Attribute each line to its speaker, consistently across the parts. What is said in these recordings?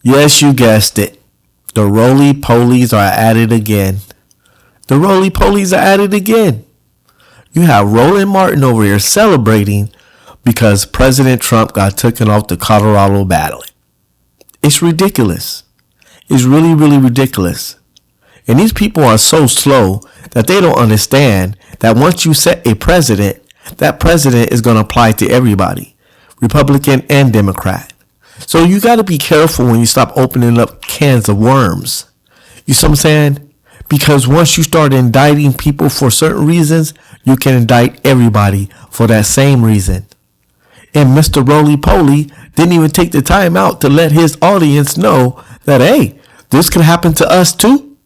Speaker 1: Yes, you guessed it. The roly-polies are at it again. The roly-polies are at it again. You have Roland Martin over here celebrating because President Trump got taken off the Colorado ballot. It's ridiculous. It's really, really ridiculous. And these people are so slow that they don't understand that once you set a president, that president is going to apply to everybody, Republican and Democrat. So you got to be careful when you stop opening up cans of worms. You see what I'm saying? Because once you start indicting people for certain reasons, you can indict everybody for that same reason. And Mr. Roly-Poly didn't even take the time out to let his audience know that, hey, this could happen to us too.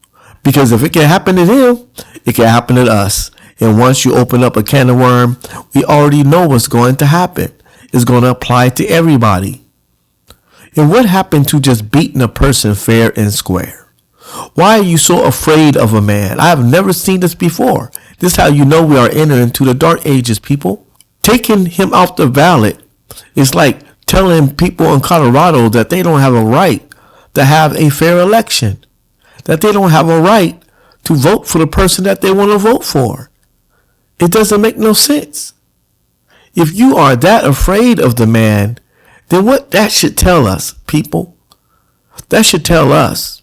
Speaker 1: Because if it can happen to him, it can happen to us. And once you open up a can of worm, we already know what's going to happen. It's going to apply to everybody. And what happened to just beating a person fair and square? Why are you so afraid of a man? I have never seen this before. This is how you know we are entering into the dark ages, people. Taking him off the ballot is like telling people in Colorado that they don't have a right to have a fair election, that they don't have a right to vote for the person that they want to vote for. It doesn't make no sense. If you are that afraid of the man, then what that should tell us, people? That should tell us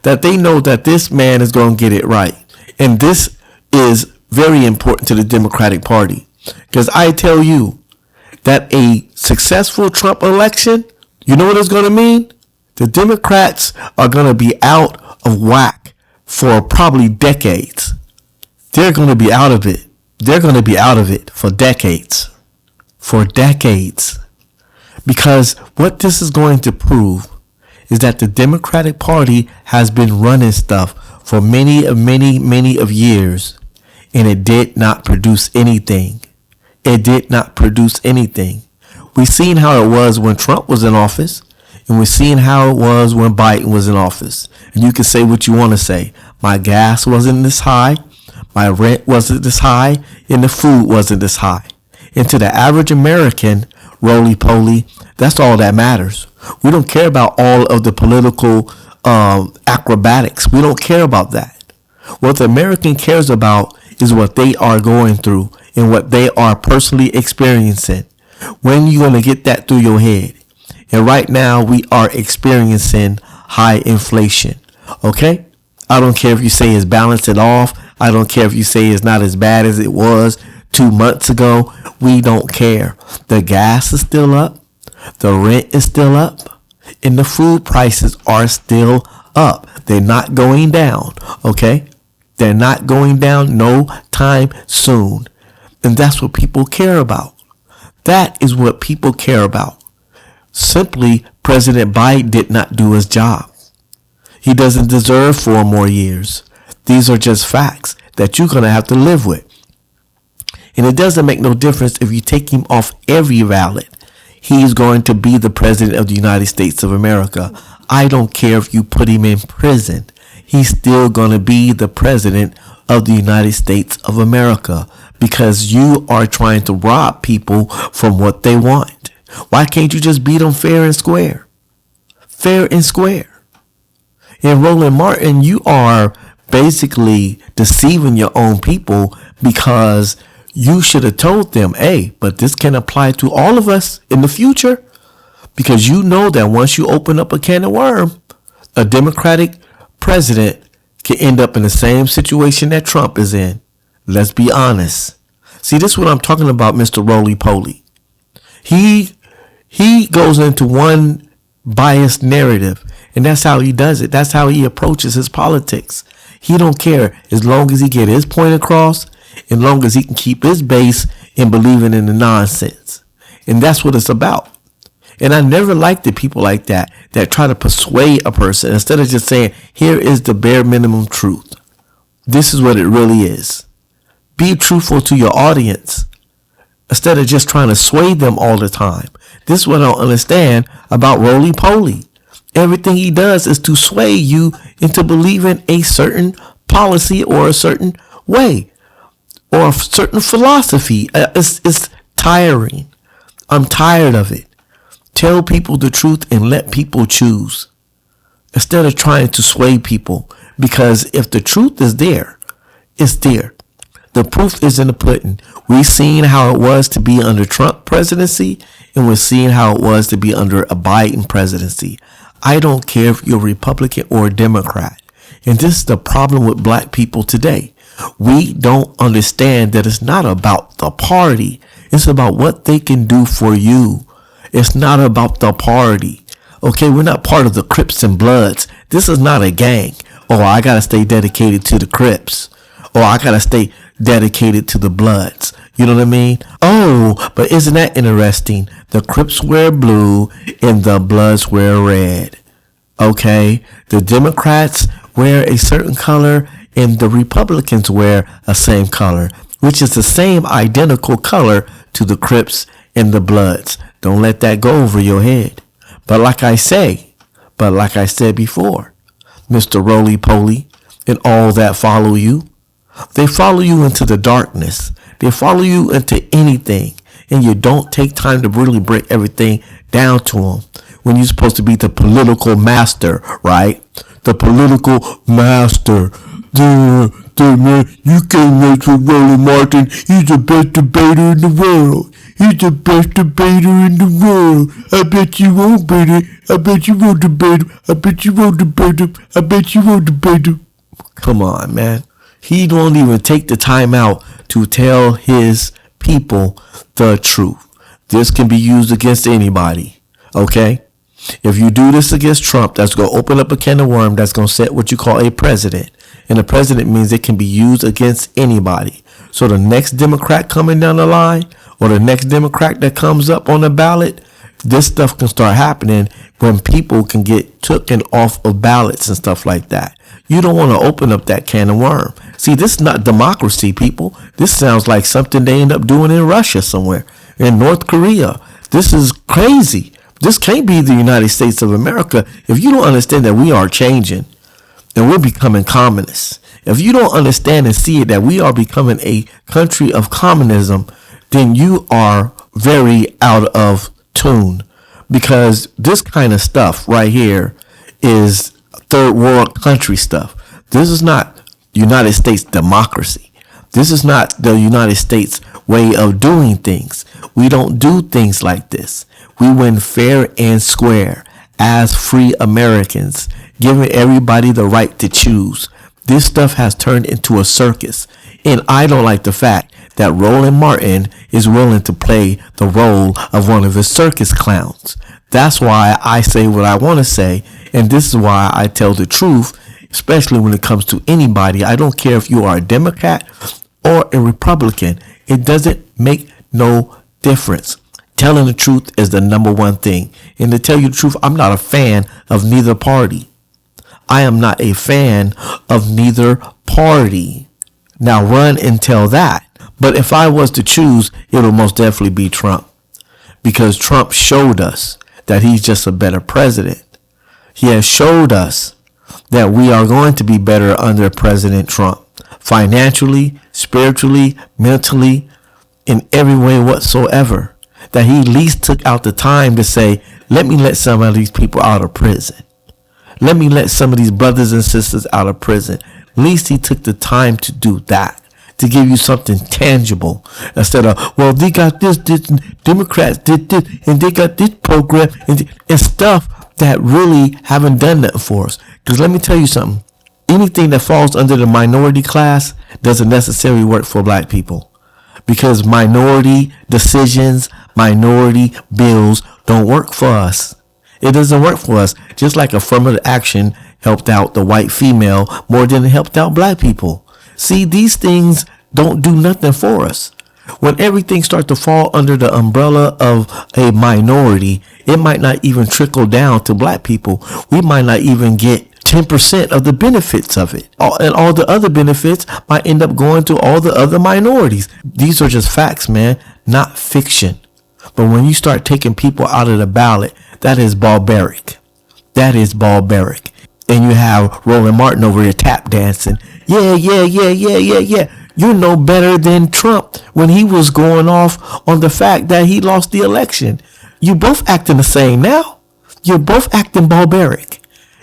Speaker 1: that they know that this man is going to get it right. And this is very important to the Democratic Party. Because I tell you that a successful Trump election, you know what it's going to mean? The Democrats are going to be out of whack for probably decades. They're going to be out of it. They're going to be out of it for decades. For decades. Because what this is going to prove is that the Democratic Party has been running stuff for many of years, and it did not produce anything. It did not produce anything. We've seen how it was when Trump was in office, and we've seen how it was when Biden was in office. And you can say what you want to say. My gas wasn't this high, my rent wasn't this high, and the food wasn't this high. And to the average American, roly-poly, that's all that matters. We don't care about all of the political acrobatics. We don't care about that. What the American cares about is what they are going through and what they are personally experiencing. When you going to get that through your head? And right now we are experiencing high inflation. Okay? I don't care if you say it's balancing off. I don't care if you say it's not as bad as it was 2 months ago. We don't care. The gas is still up. The rent is still up. And the food prices are still up. They're not going down. Okay? They're not going down no time soon. And that's what people care about. That is what people care about. Simply, President Biden did not do his job. He doesn't deserve 4 more years. These are just facts that you're going to have to live with. And it doesn't make no difference if you take him off every ballot. He's going to be the president of the United States of America. I don't care if you put him in prison. He's still going to be the president of the United States of America because you are trying to rob people from what they want. Why can't you just beat them fair and square? Fair and square. And Roland Martin, you are basically deceiving your own people because you should have told them, hey, but this can apply to all of us in the future. Because you know that once you open up a can of worm, a Democratic president can end up in the same situation that Trump is in. Let's be honest. See, this is what I'm talking about, Mr. Roly-Poly. He goes into one biased narrative, and that's how he does it. That's how he approaches his politics. He don't care as long as he get his point across, as long as he can keep his base in believing in the nonsense. And that's what it's about. And I never liked the people like that try to persuade a person instead of just saying, here is the bare minimum truth. This is what it really is. Be truthful to your audience instead of just trying to sway them all the time. This is what I don't understand about Roly-Poly. Everything he does is to sway you into believing a certain policy or a certain way or a certain philosophy. It's tiring. I'm tired of it. Tell people the truth and let people choose. instead of trying to sway people. Because if the truth is there, it's there. The proof is in the pudding. We've seen how it was to be under Trump presidency, and we're seeing how it was to be under a Biden presidency. I don't care if you're Republican or a Democrat. And this is the problem with black people today. We don't understand that it's not about the party. It's about what they can do for you. It's not about the party. Okay, we're not part of the Crips and Bloods. This is not a gang. Oh, I gotta stay dedicated to the Crips. Or I gotta stay dedicated to the Bloods. You know what I mean? Oh, but isn't that interesting? The Crips wear blue and the Bloods wear red. Okay? The Democrats wear a certain color and the Republicans wear a same color, which is the same identical color to the Crips and the Bloods. Don't let that go over your head. But like I said before, Mr. Roly-Poly and all that follow you, they follow you into the darkness. They follow you into anything. And you don't take time to really break everything down to them. When you're supposed to be the political master, right? The political master. Man, you can't mess with Roland Martin. He's the best debater in the world. He's the best debater in the world. I bet you won't beat it. I bet you won't debate him. I bet you won't debate him. I bet you won't debate him. Come on, man. He don't even take the time out to tell his people the truth. This can be used against anybody. Okay? If you do this against Trump, that's going to open up a can of worms. That's going to set what you call a precedent. And a precedent means it can be used against anybody. So the next Democrat coming down the line, or the next Democrat that comes up on the ballot, this stuff can start happening when people can get taken off of ballots and stuff like that. You don't want to open up that can of worm. See, this is not democracy, people. This sounds like something they end up doing in Russia somewhere, in North Korea. This is crazy. This can't be the United States of America if you don't understand that we are changing and we're becoming communists. If you don't understand and see it that we are becoming a country of communism, then you are very out of tune, because this kind of stuff right here is third world country stuff. This is not United States democracy. This is not the United States way of doing things. We don't do things like this. We win fair and square as free Americans, giving everybody the right to choose. This stuff has turned into a circus, and I don't like the fact that Roland Martin is willing to play the role of one of his circus clowns. That's why I say what I want to say, and this is why I tell the truth, especially when it comes to anybody. I don't care if you are a Democrat or a Republican. It doesn't make no difference. Telling the truth is the number one thing. And to tell you the truth, I'm not a fan of neither party. I am not a fan of neither party. Now run and tell that. But if I was to choose, it would most definitely be Trump. Because Trump showed us that he's just a better president. He has showed us that we are going to be better under President Trump. Financially, spiritually, mentally, in every way whatsoever. That he at least took out the time to say, let me let some of these people out of prison. Let me let some of these brothers and sisters out of prison. At least he took the time to do that. To give you something tangible. Instead of, well, they got this, Democrats did this, and they got this program, and stuff that really haven't done nothing for us. Because let me tell you something. Anything that falls under the minority class doesn't necessarily work for black people. Because minority decisions, minority bills don't work for us. It doesn't work for us. Just like affirmative action helped out the white female more than it helped out black people. See, these things don't do nothing for us. When everything starts to fall under the umbrella of a minority, it might not even trickle down to black people. We might not even get 10% of the benefits of it. And all the other benefits might end up going to all the other minorities. These are just facts, man, not fiction. But when you start taking people out of the ballot, that is barbaric. That is barbaric. And you have Roland Martin over here tap dancing. Yeah. You're no better than Trump when he was going off on the fact that he lost the election. You both acting the same now. You're both acting barbaric.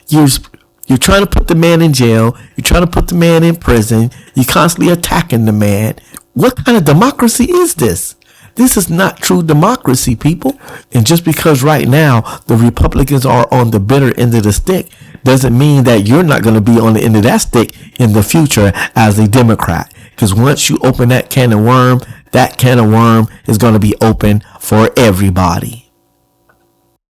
Speaker 1: You're trying to put the man in jail. You're trying to put the man in prison. You're constantly attacking the man. What kind of democracy is this? This is not true democracy, people. And just because right now the Republicans are on the bitter end of the stick doesn't mean that you're not going to be on the end of that stick in the future as a Democrat. Because once you open that can of worm is going to be open for everybody.